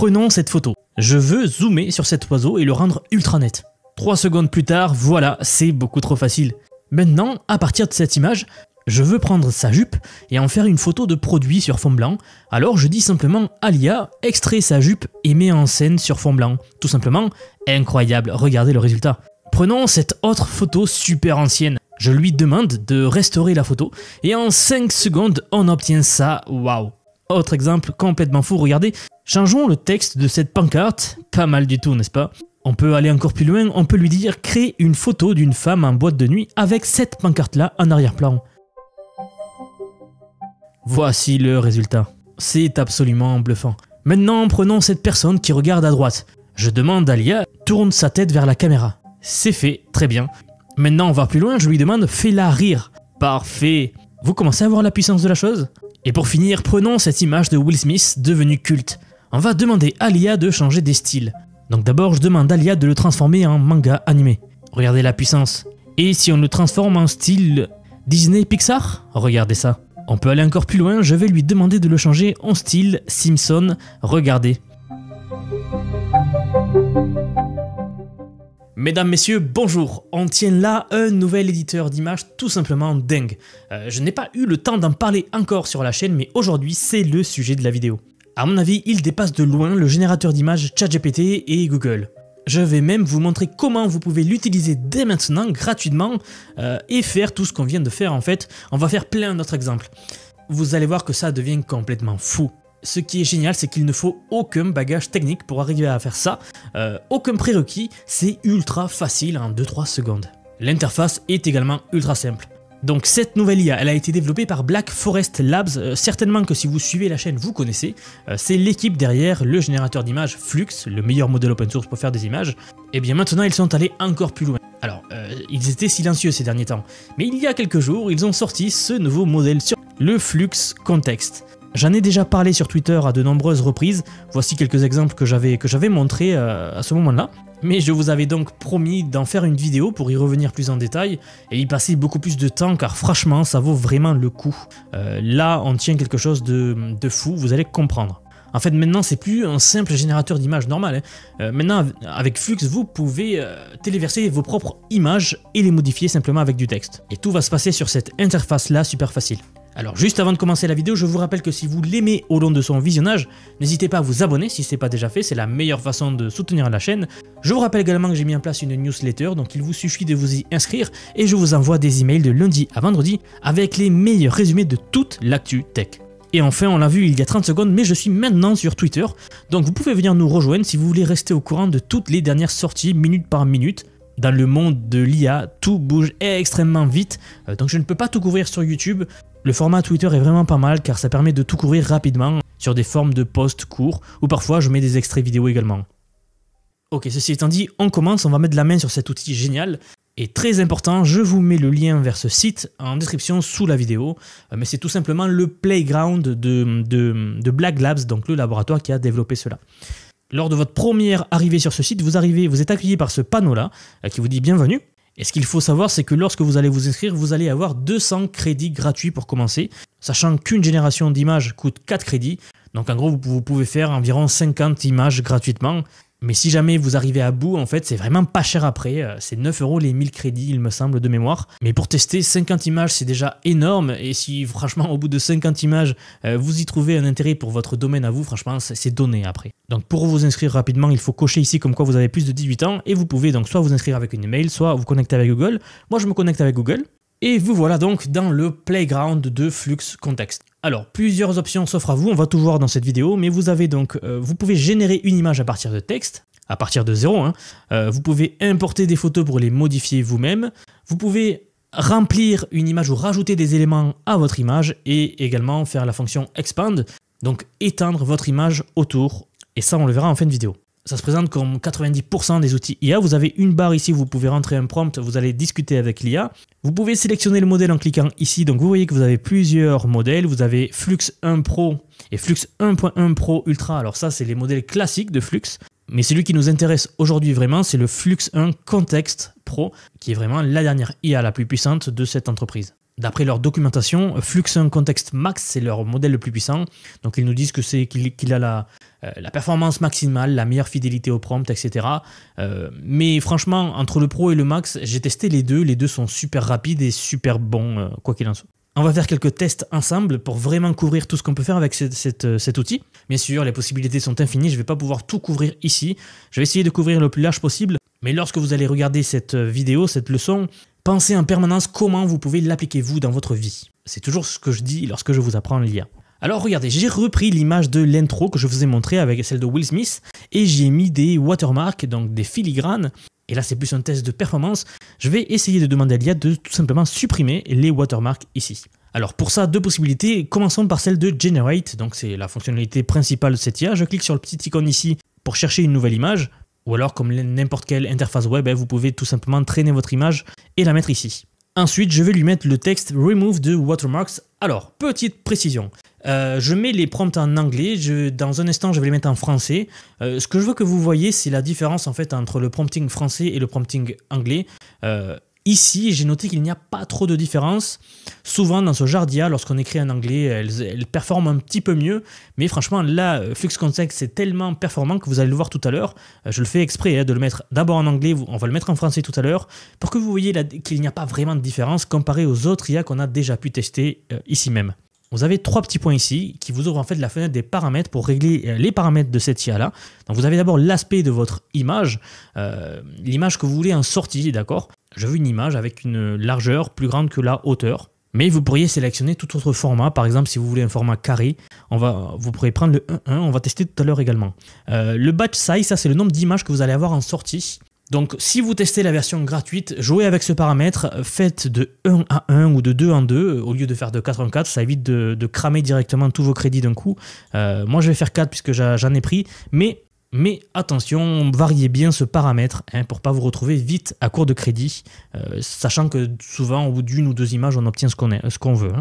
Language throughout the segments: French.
Prenons cette photo. Je veux zoomer sur cet oiseau et le rendre ultra net. 3 secondes plus tard, voilà, c'est beaucoup trop facile. Maintenant, à partir de cette image, je veux prendre sa jupe et en faire une photo de produit sur fond blanc. Alors je dis simplement à l'IA, extrait sa jupe et met en scène sur fond blanc. Tout simplement, incroyable, regardez le résultat. Prenons cette autre photo super ancienne. Je lui demande de restaurer la photo et en 5 secondes, on obtient ça, waouh. Autre exemple complètement fou, regardez. Changeons le texte de cette pancarte, pas mal du tout, n'est-ce pas? On peut aller encore plus loin, on peut lui dire « Crée une photo d'une femme en boîte de nuit avec cette pancarte-là en arrière-plan ». Voici le résultat. C'est absolument bluffant. Maintenant, prenons cette personne qui regarde à droite. Je demande à l'IA « Tourne sa tête vers la caméra ». C'est fait, très bien. Maintenant, on va plus loin, je lui demande « Fais-la rire ». Parfait. Vous commencez à voir la puissance de la chose? Et pour finir, prenons cette image de Will Smith devenue culte. On va demander à l'IA de changer des styles. Donc d'abord, je demande à l'IA de le transformer en manga animé. Regardez la puissance. Et si on le transforme en style Disney Pixar? Regardez ça. On peut aller encore plus loin, je vais lui demander de le changer en style Simpson. Regardez. Mesdames, messieurs, bonjour. On tient là un nouvel éditeur d'images tout simplement dingue. Je n'ai pas eu le temps d'en parler encore sur la chaîne, mais aujourd'hui, c'est le sujet de la vidéo. À mon avis, il dépasse de loin le générateur d'images ChatGPT et Google. Je vais même vous montrer comment vous pouvez l'utiliser dès maintenant gratuitement et faire tout ce qu'on vient de faire en fait. On va faire plein d'autres exemples. Vous allez voir que ça devient complètement fou. Ce qui est génial, c'est qu'il ne faut aucun bagage technique pour arriver à faire ça. Aucun prérequis, c'est ultra facile en 2-3 secondes. L'interface est également ultra simple. Donc cette nouvelle IA, elle a été développée par Black Forest Labs, certainement que si vous suivez la chaîne, vous connaissez. C'est l'équipe derrière le générateur d'images Flux, le meilleur modèle open source pour faire des images. Et bien maintenant, ils sont allés encore plus loin. Alors, ils étaient silencieux ces derniers temps, mais il y a quelques jours, ils ont sorti ce nouveau modèle sur le Flux Context. J'en ai déjà parlé sur Twitter à de nombreuses reprises, voici quelques exemples que j'avais montrés à ce moment-là. Mais je vous avais donc promis d'en faire une vidéo pour y revenir plus en détail et y passer beaucoup plus de temps car franchement ça vaut vraiment le coup. Là on tient quelque chose de fou, vous allez comprendre. En fait maintenant c'est plus un simple générateur d'images normal. Maintenant avec Flux vous pouvez téléverser vos propres images et les modifier simplement avec du texte. Et tout va se passer sur cette interface là super facile. Alors juste avant de commencer la vidéo, je vous rappelle que si vous l'aimez au long de son visionnage, n'hésitez pas à vous abonner si ce n'est pas déjà fait, c'est la meilleure façon de soutenir la chaîne. Je vous rappelle également que j'ai mis en place une newsletter, donc il vous suffit de vous y inscrire et je vous envoie des emails de lundi à vendredi avec les meilleurs résumés de toute l'actu tech. Et enfin, on l'a vu il y a 30 secondes, mais je suis maintenant sur Twitter, donc vous pouvez venir nous rejoindre si vous voulez rester au courant de toutes les dernières sorties minute par minute. Dans le monde de l'IA, tout bouge extrêmement vite, donc je ne peux pas tout couvrir sur YouTube. Le format Twitter est vraiment pas mal car ça permet de tout couvrir rapidement sur des formes de posts courts ou parfois je mets des extraits vidéo également. Ok, ceci étant dit, on commence, on va mettre la main sur cet outil génial. Et très important, je vous mets le lien vers ce site en description sous la vidéo, mais c'est tout simplement le playground de Black Labs, donc le laboratoire qui a développé cela. Lors de votre première arrivée sur ce site, vous êtes accueilli par ce panneau-là qui vous dit bienvenue. Et ce qu'il faut savoir, c'est que lorsque vous allez vous inscrire, vous allez avoir 200 crédits gratuits pour commencer, sachant qu'une génération d'images coûte 4 crédits. Donc en gros, vous pouvez faire environ 50 images gratuitement. Mais si jamais vous arrivez à bout, en fait, c'est vraiment pas cher après. C'est 9 € les 1000 crédits, il me semble, de mémoire. Mais pour tester 50 images, c'est déjà énorme. Et si, franchement, au bout de 50 images, vous y trouvez un intérêt pour votre domaine à vous, franchement, c'est donné après. Donc pour vous inscrire rapidement, il faut cocher ici comme quoi vous avez plus de 18 ans. Et vous pouvez donc soit vous inscrire avec une email, soit vous connecter avec Google. Moi, je me connecte avec Google. Et vous voilà donc dans le playground de Flux Context. Alors, plusieurs options s'offrent à vous, on va tout voir dans cette vidéo, mais vous avez donc, vous pouvez générer une image à partir de texte, à partir de zéro, hein. Vous pouvez importer des photos pour les modifier vous-même, vous pouvez remplir une image ou rajouter des éléments à votre image et également faire la fonction expand, donc étendre votre image autour, et ça on le verra en fin de vidéo. Ça se présente comme 90% des outils IA. Vous avez une barre ici où vous pouvez rentrer un prompt, vous allez discuter avec l'IA. Vous pouvez sélectionner le modèle en cliquant ici. Donc vous voyez que vous avez plusieurs modèles. Vous avez Flux 1 Pro et Flux 1.1 Pro Ultra. Alors ça, c'est les modèles classiques de Flux. Mais celui qui nous intéresse aujourd'hui vraiment, c'est le Flux 1 Context Pro, qui est vraiment la dernière IA la plus puissante de cette entreprise. D'après leur documentation, Flux 1 Context Max, c'est leur modèle le plus puissant. Donc ils nous disent que qu'il a la performance maximale, la meilleure fidélité au prompt, etc. Mais franchement, entre le Pro et le Max, j'ai testé les deux sont super rapides et super bons, quoi qu'il en soit. On va faire quelques tests ensemble pour vraiment couvrir tout ce qu'on peut faire avec cet outil. Bien sûr, les possibilités sont infinies, je ne vais pas pouvoir tout couvrir ici. Je vais essayer de couvrir le plus large possible, mais lorsque vous allez regarder cette vidéo, cette leçon, pensez en permanence comment vous pouvez l'appliquer vous dans votre vie. C'est toujours ce que je dis lorsque je vous apprends l'IA. Alors regardez, j'ai repris l'image de l'intro que je vous ai montré avec celle de Will Smith et j'y ai mis des watermarks, donc des filigranes. Et là, c'est plus un test de performance. Je vais essayer de demander à l'IA de tout simplement supprimer les watermarks ici. Alors pour ça, deux possibilités. Commençons par celle de Generate. Donc c'est la fonctionnalité principale de cette IA. Je clique sur le petit icône ici pour chercher une nouvelle image. Ou alors, comme n'importe quelle interface web, vous pouvez tout simplement traîner votre image et la mettre ici. Ensuite, je vais lui mettre le texte Remove the watermarks. Alors, petite précision. Je mets les prompts en anglais, dans un instant je vais les mettre en français. Ce que je veux que vous voyez, c'est la différence en fait entre le prompting français et le prompting anglais. Ici, j'ai noté qu'il n'y a pas trop de différence. Souvent dans ce genre d'IA, lorsqu'on écrit en anglais, elles performent un petit peu mieux. Mais franchement, là, Flux Context, c'est tellement performant que vous allez le voir tout à l'heure. Je le fais exprès de le mettre d'abord en anglais, on va le mettre en français tout à l'heure, pour que vous voyez qu'il n'y a pas vraiment de différence comparé aux autres IA qu'on a déjà pu tester ici même. Vous avez trois petits points ici qui vous ouvrent en fait la fenêtre des paramètres pour régler les paramètres de cette IA là. Donc vous avez d'abord l'aspect de votre image, l'image que vous voulez en sortie, d'accord? Je veux une image avec une largeur plus grande que la hauteur. Mais vous pourriez sélectionner tout autre format, par exemple si vous voulez un format carré, vous pourrez prendre le 1.1, on va tester tout à l'heure également. Le batch size, ça c'est le nombre d'images que vous allez avoir en sortie. Donc si vous testez la version gratuite, jouez avec ce paramètre, faites de 1 à 1 ou de 2 en 2 au lieu de faire de 4 en 4, ça évite de cramer directement tous vos crédits d'un coup. Moi je vais faire 4 puisque j'en ai pris, mais attention, variez bien ce paramètre pour ne pas vous retrouver vite à court de crédit, sachant que souvent au bout d'une ou deux images on obtient ce qu'on veut.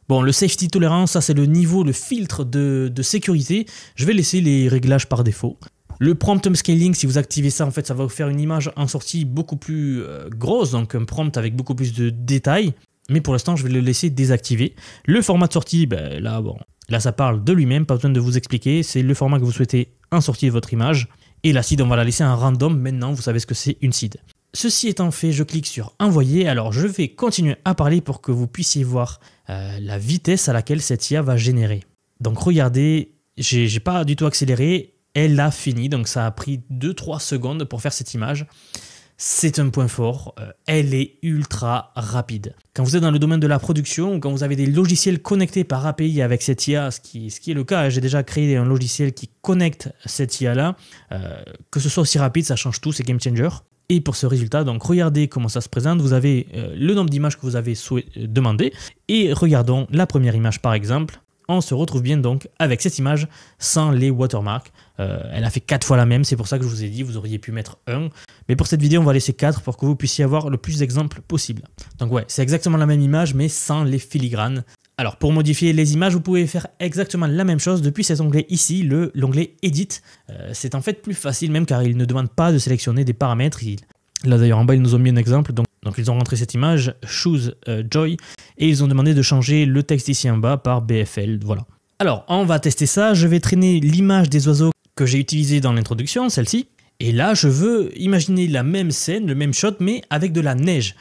Bon, le safety tolerance, ça c'est le niveau, le filtre de sécurité, je vais laisser les réglages par défaut. Le prompt scaling, si vous activez ça, en fait, ça va vous faire une image en sortie beaucoup plus grosse, donc un prompt avec beaucoup plus de détails. Mais pour l'instant, je vais le laisser désactivé. Le format de sortie, là, ça parle de lui-même, pas besoin de vous expliquer. C'est le format que vous souhaitez en sortie de votre image. Et la seed, on va la laisser en random. Maintenant, vous savez ce que c'est une seed. Ceci étant fait, je clique sur envoyer. Alors, je vais continuer à parler pour que vous puissiez voir la vitesse à laquelle cette IA va générer. Donc, regardez, j'ai pas du tout accéléré. Elle a fini, donc ça a pris 2-3 secondes pour faire cette image. C'est un point fort, elle est ultra rapide. Quand vous êtes dans le domaine de la production, ou quand vous avez des logiciels connectés par API avec cette IA, ce qui est le cas, j'ai déjà créé un logiciel qui connecte cette IA-là, que ce soit aussi rapide, ça change tout, c'est game changer. Et pour ce résultat, donc regardez comment ça se présente, vous avez le nombre d'images que vous avez demandé, et regardons la première image par exemple. On se retrouve bien donc avec cette image sans les watermarks. Elle a fait 4 fois la même, c'est pour ça que je vous ai dit, vous auriez pu mettre 1. Mais pour cette vidéo, on va laisser 4 pour que vous puissiez avoir le plus d'exemples possible. Donc ouais, c'est exactement la même image, mais sans les filigranes. Alors pour modifier les images, vous pouvez faire exactement la même chose depuis cet onglet ici, l'onglet Edit. C'est en fait plus facile même car il ne demande pas de sélectionner des paramètres. Là d'ailleurs en bas, ils nous ont mis un exemple. Donc ils ont rentré cette image, Choose Joy, et ils ont demandé de changer le texte ici en bas par BFL, voilà. Alors on va tester ça, je vais traîner l'image des oiseaux que j'ai utilisée dans l'introduction, celle-ci, et là je veux imaginer la même scène, le même shot, mais avec de la neige.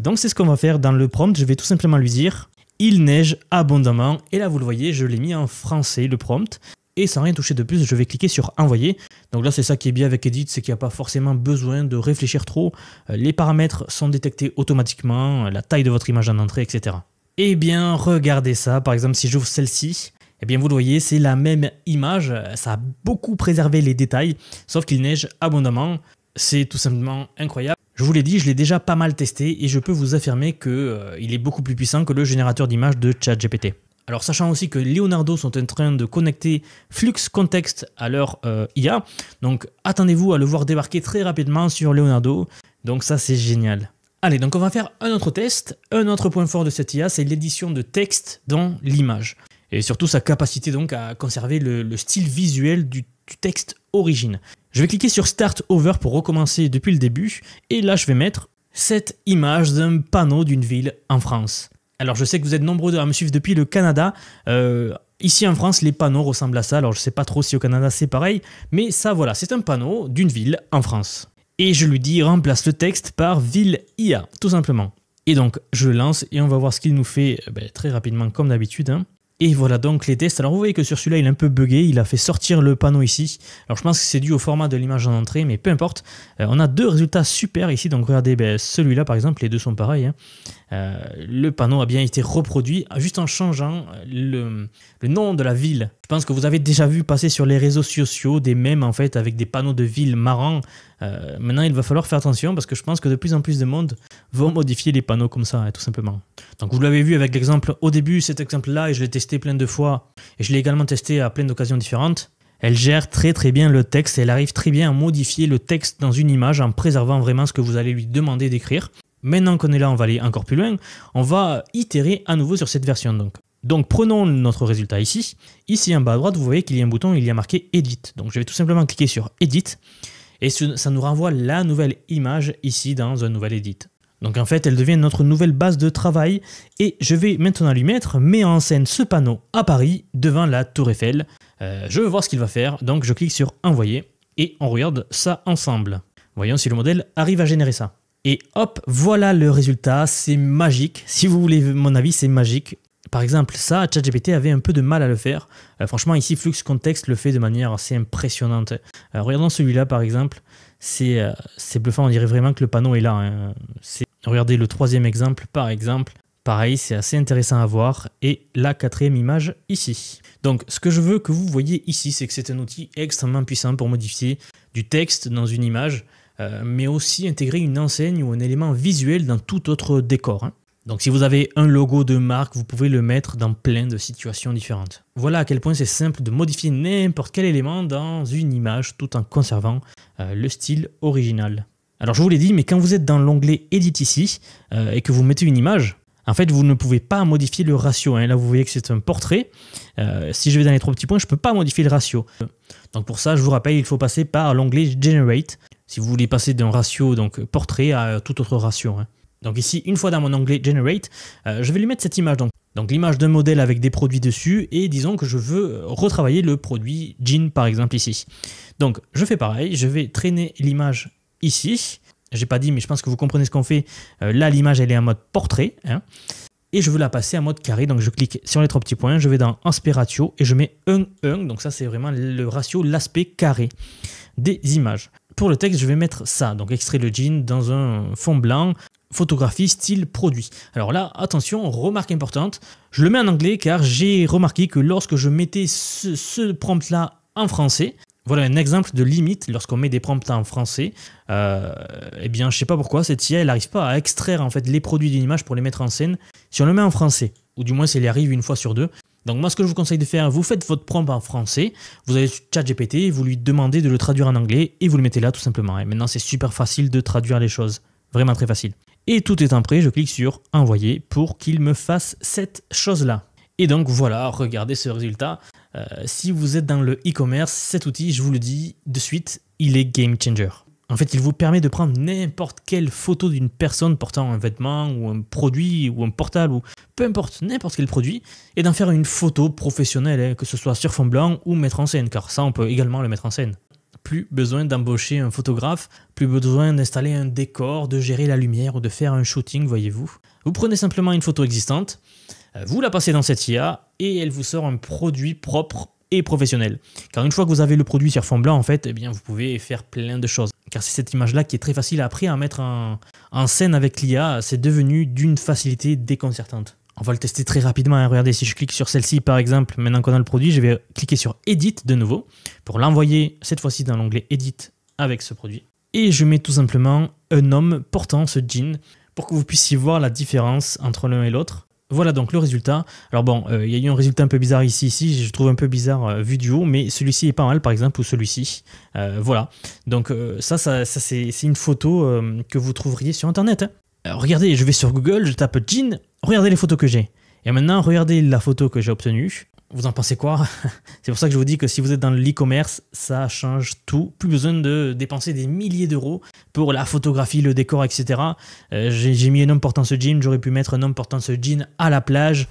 Donc c'est ce qu'on va faire dans le prompt, je vais tout simplement lui dire « Il neige abondamment », et là vous le voyez, je l'ai mis en français le prompt, et sans rien toucher de plus, je vais cliquer sur envoyer. Donc là, c'est ça qui est bien avec Edit, c'est qu'il n'y a pas forcément besoin de réfléchir trop. Les paramètres sont détectés automatiquement, la taille de votre image en entrée, etc. Eh bien, regardez ça. Par exemple, si j'ouvre celle-ci, eh bien, vous le voyez, c'est la même image. Ça a beaucoup préservé les détails, sauf qu'il neige abondamment. C'est tout simplement incroyable. Je vous l'ai dit, je l'ai déjà pas mal testé et je peux vous affirmer qu'il est beaucoup plus puissant que le générateur d'images de ChatGPT. Alors sachant aussi que Leonardo sont en train de connecter Flux Context à leur IA, donc attendez-vous à le voir débarquer très rapidement sur Leonardo, donc ça c'est génial. Allez, donc on va faire un autre test. Un autre point fort de cette IA, c'est l'édition de texte dans l'image. Et surtout sa capacité donc à conserver le style visuel du texte origine. Je vais cliquer sur Start Over pour recommencer depuis le début, et là je vais mettre cette image d'un panneau d'une ville en France. Alors je sais que vous êtes nombreux à me suivre depuis le Canada. Ici en France, les panneaux ressemblent à ça, alors je sais pas trop si au Canada c'est pareil, mais ça voilà, c'est un panneau d'une ville en France. Et je lui dis remplace le texte par ville IA, tout simplement. Et donc je le lance et on va voir ce qu'il nous fait très rapidement comme d'habitude. Et voilà donc les tests. Alors vous voyez que sur celui-là il est un peu buggé, il a fait sortir le panneau ici. Alors je pense que c'est dû au format de l'image en entrée, mais peu importe. On a deux résultats super ici, donc regardez, celui-là par exemple, les deux sont pareils. Le panneau a bien été reproduit juste en changeant le nom de la ville. Je pense que vous avez déjà vu passer sur les réseaux sociaux des mèmes en fait avec des panneaux de ville marrants. Maintenant il va falloir faire attention parce que je pense que de plus en plus de monde vont modifier les panneaux comme ça, tout simplement. Donc vous l'avez vu avec l'exemple au début, cet exemple là, et je l'ai testé plein de fois et je l'ai également testé à plein d'occasions différentes. Elle gère très bien le texte et elle arrive très bien à modifier le texte dans une image en préservant vraiment ce que vous allez lui demander d'écrire. Maintenant qu'on est là, on va aller encore plus loin, on va itérer à nouveau sur cette version donc prenons notre résultat ici. Ici en bas à droite, vous voyez qu'il y a un bouton, il y a marqué Edit. Donc je vais tout simplement cliquer sur Edit et ça nous renvoie la nouvelle image ici dans un nouvel Edit. Donc en fait, elle devient notre nouvelle base de travail et je vais maintenant lui mettre « Mets en scène ce panneau à Paris devant la Tour Eiffel ». Je veux voir ce qu'il va faire, donc je clique sur « Envoyer » et on regarde ça ensemble. Voyons si le modèle arrive à générer ça. Et hop, voilà le résultat, c'est magique. Si vous voulez mon avis, c'est magique. Par exemple, ça, ChatGPT avait un peu de mal à le faire. Franchement, ici, Flux Context le fait de manière assez impressionnante. Regardons celui-là, par exemple. C'est bluffant, on dirait vraiment que le panneau est là. Regardez le troisième exemple, par exemple. Pareil, c'est assez intéressant à voir. Et la quatrième image, ici. Donc, ce que je veux que vous voyez ici, c'est que c'est un outil extrêmement puissant pour modifier du texte dans une image, mais aussi intégrer une enseigne ou un élément visuel dans tout autre décor. Donc si vous avez un logo de marque, vous pouvez le mettre dans plein de situations différentes. Voilà à quel point c'est simple de modifier n'importe quel élément dans une image tout en conservant le style original. Alors je vous l'ai dit, mais quand vous êtes dans l'onglet Edit ici et que vous mettez une image, en fait vous ne pouvez pas modifier le ratio. Là vous voyez que c'est un portrait. Si je vais dans les trois petits points, je ne peux pas modifier le ratio. Donc pour ça, je vous rappelle, il faut passer par l'onglet Generate. Si vous voulez passer d'un ratio donc portrait à tout autre ratio. Donc ici, une fois dans mon onglet Generate, je vais lui mettre cette image. Donc l'image d'un modèle avec des produits dessus et disons que je veux retravailler le produit jean par exemple ici. Donc je fais pareil, je vais traîner l'image ici. J'ai pas dit mais je pense que vous comprenez ce qu'on fait. Là l'image elle est en mode portrait. Et je veux la passer en mode carré. Donc je clique sur les trois petits points, je vais dans Aspect Ratio et je mets 1:1. Donc ça c'est vraiment le ratio, l'aspect carré des images. Pour le texte, je vais mettre ça, donc extrait le jean dans un fond blanc, photographie style produit. Alors là, attention, remarque importante, je le mets en anglais car j'ai remarqué que lorsque je mettais ce prompt-là en français, voilà un exemple de limite lorsqu'on met des prompts en français, eh bien je sais pas pourquoi cette IA elle n'arrive pas à extraire en fait les produits d'une image pour les mettre en scène si on le met en français, ou du moins s'il y arrive une fois sur deux. Donc moi ce que je vous conseille de faire, vous faites votre prompt en français, vous allez sur ChatGPT, vous lui demandez de le traduire en anglais et vous le mettez là tout simplement. Et maintenant c'est super facile de traduire les choses, vraiment très facile. Et tout étant prêt, je clique sur envoyer pour qu'il me fasse cette chose là. Et donc voilà, regardez ce résultat. Si vous êtes dans le e-commerce, cet outil, je vous le dis de suite, il est game changer. En fait, il vous permet de prendre n'importe quelle photo d'une personne portant un vêtement ou un produit ou un portable ou peu importe, n'importe quel produit et d'en faire une photo professionnelle, que ce soit sur fond blanc ou mettre en scène, car ça, on peut également le mettre en scène. Plus besoin d'embaucher un photographe, plus besoin d'installer un décor, de gérer la lumière ou de faire un shooting, voyez-vous. Vous prenez simplement une photo existante, vous la passez dans cette IA et elle vous sort un produit propre et professionnel. Car une fois que vous avez le produit sur fond blanc, en fait, eh bien, vous pouvez faire plein de choses. Car c'est cette image-là qui est très facile après à mettre en scène avec l'IA. C'est devenu d'une facilité déconcertante. On va le tester très rapidement. Regardez, si je clique sur celle-ci, par exemple, maintenant qu'on a le produit, je vais cliquer sur Edit de nouveau pour l'envoyer cette fois-ci dans l'onglet Edit avec ce produit. Et je mets tout simplement un homme portant ce jean pour que vous puissiez voir la différence entre l'un et l'autre. Voilà donc le résultat. Alors bon, il y a eu un résultat un peu bizarre ici, je trouve un peu bizarre vu du haut, mais celui-ci est pas mal par exemple, ou celui-ci. Voilà, donc ça c'est une photo que vous trouveriez sur internet. Regardez, je vais sur Google, je tape jean, regardez les photos que j'ai. Et maintenant, regardez la photo que j'ai obtenue. Vous en pensez quoi? C'est pour ça que je vous dis que si vous êtes dans l'e-commerce, ça change tout. Plus besoin de dépenser des milliers d'euros pour la photographie, le décor, etc. J'ai mis un homme portant ce jean, j'aurais pu mettre un homme portant ce jean à la plage,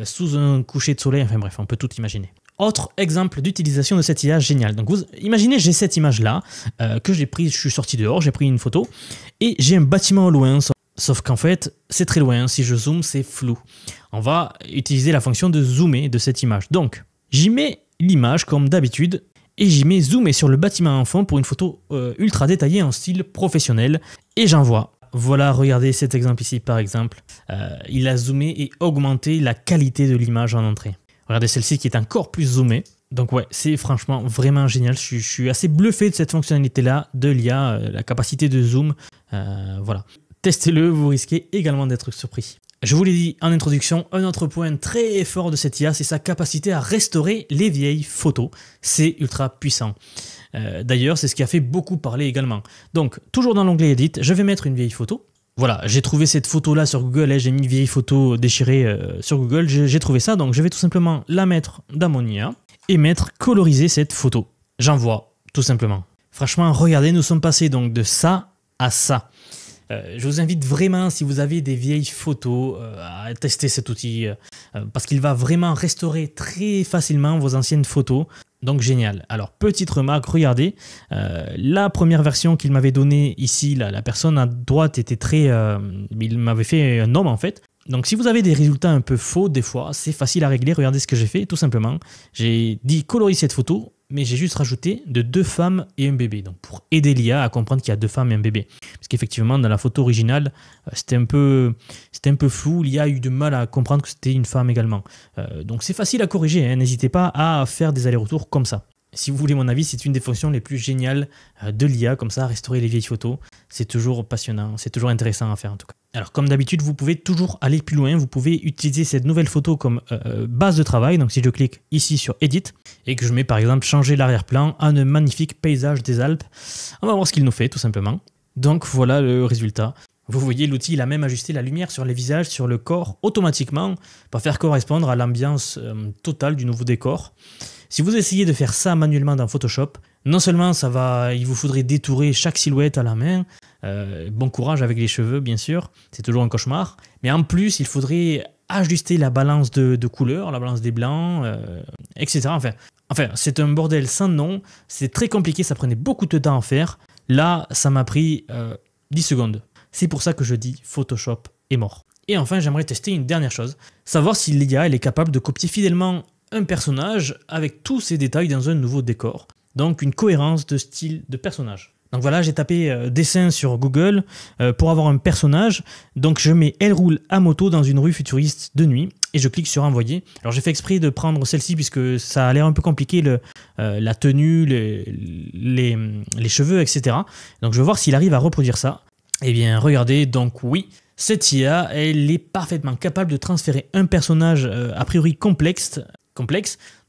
sous un coucher de soleil, enfin bref, on peut tout imaginer. Autre exemple d'utilisation de cette IA géniale. Donc vous imaginez, j'ai cette image-là, que j'ai prise, je suis sorti dehors, j'ai pris une photo, et j'ai un bâtiment au loin, sauf qu'en fait, c'est très loin, si je zoome, c'est flou. On va utiliser la fonction de zoomer de cette image. Donc, j'y mets l'image comme d'habitude, et j'y mets zoomer sur le bâtiment en fond pour une photo ultra détaillée en style professionnel, et j'envoie. Voilà, regardez cet exemple ici par exemple. Il a zoomé et augmenté la qualité de l'image en entrée. Regardez celle-ci qui est encore plus zoomée. Donc ouais, c'est franchement vraiment génial. Je suis assez bluffé de cette fonctionnalité-là de l'IA, la capacité de zoom. Voilà. Testez-le, vous risquez également d'être surpris. Je vous l'ai dit en introduction, un autre point très fort de cette IA, c'est sa capacité à restaurer les vieilles photos. C'est ultra puissant. D'ailleurs, c'est ce qui a fait beaucoup parler également. Donc, toujours dans l'onglet Edit, je vais mettre une vieille photo. Voilà, j'ai trouvé cette photo-là sur Google, j'ai mis une vieille photo déchirée sur Google, j'ai trouvé ça, donc je vais tout simplement la mettre dans mon IA et mettre coloriser cette photo. J'envoie, tout simplement. Franchement, regardez, nous sommes passés donc de ça à ça. Je vous invite vraiment, si vous avez des vieilles photos, à tester cet outil parce qu'il va vraiment restaurer très facilement vos anciennes photos. Donc génial. Alors petite remarque, regardez, la première version qu'il m'avait donnée ici, la personne à droite était très... il m'avait fait un homme en fait. Donc si vous avez des résultats un peu faux des fois, c'est facile à régler. Regardez ce que j'ai fait, tout simplement. J'ai dit coloriser cette photo, mais j'ai juste rajouté de 2 femmes et un bébé. Donc pour aider l'IA à comprendre qu'il y a 2 femmes et un bébé. Parce qu'effectivement, dans la photo originale, c'était un peu flou. L'IA a eu du mal à comprendre que c'était une femme également. Donc c'est facile à corriger, hein. N'hésitez pas à faire des allers-retours comme ça. Si vous voulez mon avis, c'est une des fonctions les plus géniales de l'IA, comme ça, restaurer les vieilles photos. C'est toujours passionnant, c'est toujours intéressant à faire en tout cas. Alors comme d'habitude, vous pouvez toujours aller plus loin, vous pouvez utiliser cette nouvelle photo comme base de travail. Donc si je clique ici sur Edit et que je mets par exemple changer l'arrière-plan à un magnifique paysage des Alpes, on va voir ce qu'il nous fait tout simplement. Donc voilà le résultat. Vous voyez, l'outil il a même ajusté la lumière sur les visages, sur le corps automatiquement pour faire correspondre à l'ambiance totale du nouveau décor. Si vous essayez de faire ça manuellement dans Photoshop, non seulement il vous faudrait détourer chaque silhouette à la main, bon courage avec les cheveux bien sûr, c'est toujours un cauchemar, mais en plus il faudrait ajuster la balance de couleurs, la balance des blancs, etc. Enfin, c'est un bordel sans nom, c'est très compliqué, ça prenait beaucoup de temps à faire. Là, ça m'a pris 10 secondes. C'est pour ça que je dis Photoshop est mort. Et enfin, j'aimerais tester une dernière chose, savoir si l'IA elle est capable de copier fidèlement un personnage avec tous ses détails dans un nouveau décor. Donc une cohérence de style de personnage. Donc voilà, j'ai tapé dessin sur Google pour avoir un personnage. Donc je mets elle roule à moto dans une rue futuriste de nuit et je clique sur envoyer. Alors j'ai fait exprès de prendre celle-ci puisque ça a l'air un peu compliqué, la tenue, les cheveux, etc. Donc je vais voir s'il arrive à reproduire ça. Eh bien regardez, donc oui, cette IA, elle est parfaitement capable de transférer un personnage a priori complexe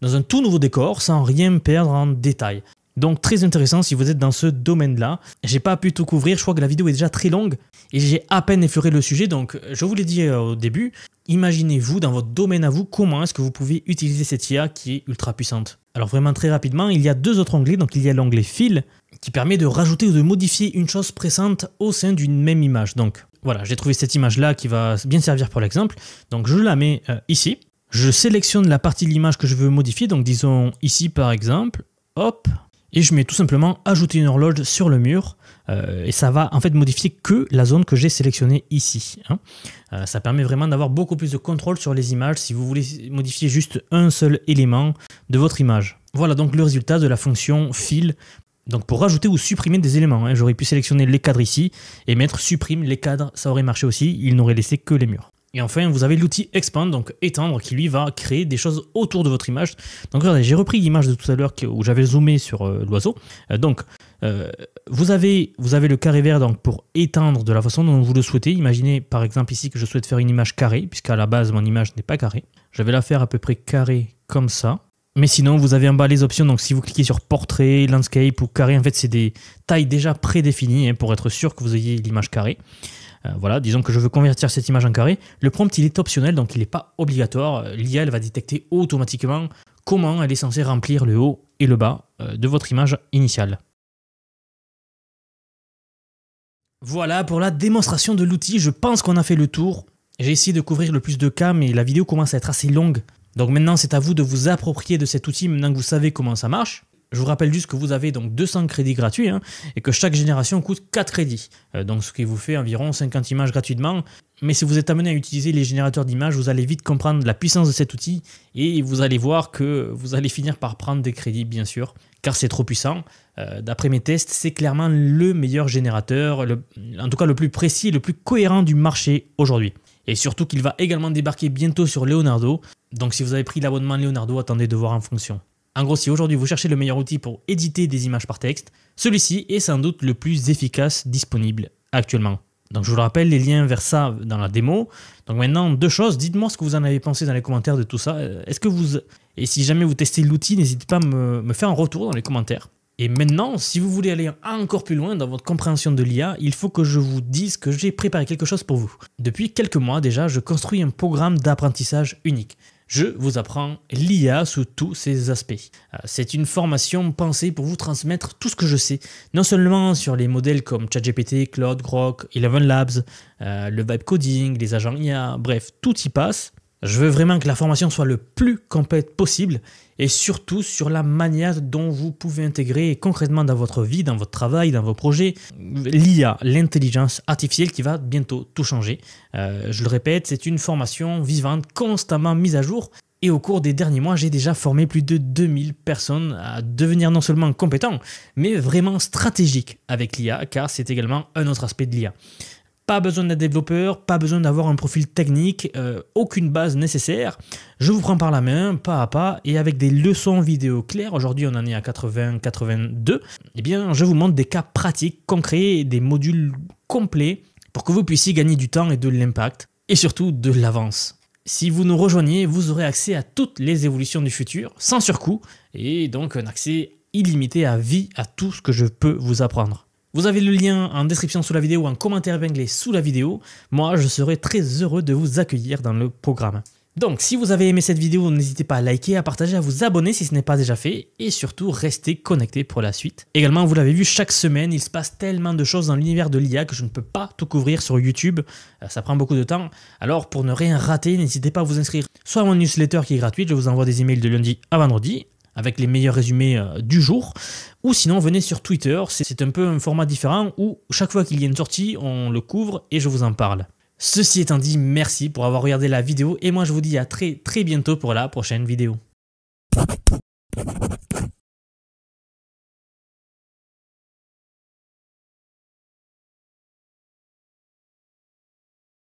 dans un tout nouveau décor sans rien perdre en détail. Donc très intéressant si vous êtes dans ce domaine-là. J'ai pas pu tout couvrir, je crois que la vidéo est déjà très longue et j'ai à peine effleuré le sujet, donc je vous l'ai dit au début, imaginez-vous dans votre domaine à vous comment est-ce que vous pouvez utiliser cette IA qui est ultra puissante. Alors vraiment très rapidement, il y a 2 autres onglets, donc il y a l'onglet Fil qui permet de rajouter ou de modifier une chose présente au sein d'une même image. Donc voilà, j'ai trouvé cette image-là qui va bien servir pour l'exemple, donc je la mets ici. Je sélectionne la partie de l'image que je veux modifier, donc disons ici par exemple, hop, et je mets tout simplement ajouter une horloge sur le mur, et ça va en fait modifier que la zone que j'ai sélectionnée ici. Ça permet vraiment d'avoir beaucoup plus de contrôle sur les images si vous voulez modifier juste un seul élément de votre image. Voilà donc le résultat de la fonction Fill. Donc pour rajouter ou supprimer des éléments, j'aurais pu sélectionner les cadres ici et mettre supprime les cadres, ça aurait marché aussi, il n'aurait laissé que les murs. Et enfin, vous avez l'outil Expand, donc étendre, qui lui va créer des choses autour de votre image. Donc regardez, j'ai repris l'image de tout à l'heure où j'avais zoomé sur l'oiseau. Vous avez le carré vert donc, pour étendre de la façon dont vous le souhaitez. Imaginez par exemple ici que je souhaite faire une image carrée, puisqu'à la base mon image n'est pas carrée. Je vais la faire à peu près carrée comme ça. Mais sinon, vous avez en bas les options, donc si vous cliquez sur portrait, landscape ou carré, en fait c'est des tailles déjà prédéfinies pour être sûr que vous ayez l'image carrée. Voilà, disons que je veux convertir cette image en carré. Le prompt, il est optionnel, donc il n'est pas obligatoire. L'IA, elle va détecter automatiquement comment elle est censée remplir le haut et le bas de votre image initiale. Voilà pour la démonstration de l'outil, je pense qu'on a fait le tour. J'ai essayé de couvrir le plus de cas, mais la vidéo commence à être assez longue. Donc maintenant, c'est à vous de vous approprier de cet outil maintenant que vous savez comment ça marche. Je vous rappelle juste que vous avez donc 200 crédits gratuits et que chaque génération coûte 4 crédits. Donc ce qui vous fait environ 50 images gratuitement. Mais si vous êtes amené à utiliser les générateurs d'images, vous allez vite comprendre la puissance de cet outil et vous allez voir que vous allez finir par prendre des crédits, bien sûr, car c'est trop puissant. D'après mes tests, c'est clairement le meilleur générateur, en tout cas le plus précis et le plus cohérent du marché aujourd'hui. Et surtout qu'il va également débarquer bientôt sur Leonardo. Donc si vous avez pris l'abonnement Leonardo, attendez de voir en fonction. En gros, si aujourd'hui vous cherchez le meilleur outil pour éditer des images par texte, celui-ci est sans doute le plus efficace disponible actuellement. Donc je vous le rappelle, les liens vers ça dans la démo. Donc maintenant, deux choses, dites-moi ce que vous en avez pensé dans les commentaires de tout ça. Et si jamais vous testez l'outil, n'hésitez pas à me faire un retour dans les commentaires. Et maintenant, si vous voulez aller encore plus loin dans votre compréhension de l'IA, il faut que je vous dise que j'ai préparé quelque chose pour vous. Depuis quelques mois déjà, je construis un programme d'apprentissage unique. Je vous apprends l'IA sous tous ses aspects. C'est une formation pensée pour vous transmettre tout ce que je sais, non seulement sur les modèles comme ChatGPT, Claude, Grok, Eleven Labs, le vibe coding, les agents IA, bref, tout y passe. Je veux vraiment que la formation soit le plus complète possible et surtout sur la manière dont vous pouvez intégrer concrètement dans votre vie, dans votre travail, dans vos projets, l'IA, l'intelligence artificielle qui va bientôt tout changer. Je le répète, c'est une formation vivante, constamment mise à jour. Et au cours des derniers mois, j'ai déjà formé plus de 2000 personnes à devenir non seulement compétents, mais vraiment stratégiques avec l'IA, car c'est également un autre aspect de l'IA. Pas besoin d'être développeur, pas besoin d'avoir un profil technique, aucune base nécessaire. Je vous prends par la main, pas à pas, et avec des leçons vidéo claires, aujourd'hui on en est à 80-82, eh bien je vous montre des cas pratiques, concrets, des modules complets pour que vous puissiez gagner du temps et de l'impact, et surtout de l'avance. Si vous nous rejoignez, vous aurez accès à toutes les évolutions du futur, sans surcoût, et donc un accès illimité à vie à tout ce que je peux vous apprendre. Vous avez le lien en description sous la vidéo ou en commentaire épinglé sous la vidéo. Moi, je serai très heureux de vous accueillir dans le programme. Donc, si vous avez aimé cette vidéo, n'hésitez pas à liker, à partager, à vous abonner si ce n'est pas déjà fait et surtout, restez connectés pour la suite. Également, vous l'avez vu, chaque semaine, il se passe tellement de choses dans l'univers de l'IA que je ne peux pas tout couvrir sur YouTube. Ça prend beaucoup de temps. Alors, pour ne rien rater, n'hésitez pas à vous inscrire soit à mon newsletter qui est gratuite, je vous envoie des emails de lundi à vendredi, avec les meilleurs résumés du jour, ou sinon venez sur Twitter, c'est un peu un format différent où chaque fois qu'il y a une sortie, on le couvre et je vous en parle. Ceci étant dit, merci pour avoir regardé la vidéo et moi je vous dis à très bientôt pour la prochaine vidéo.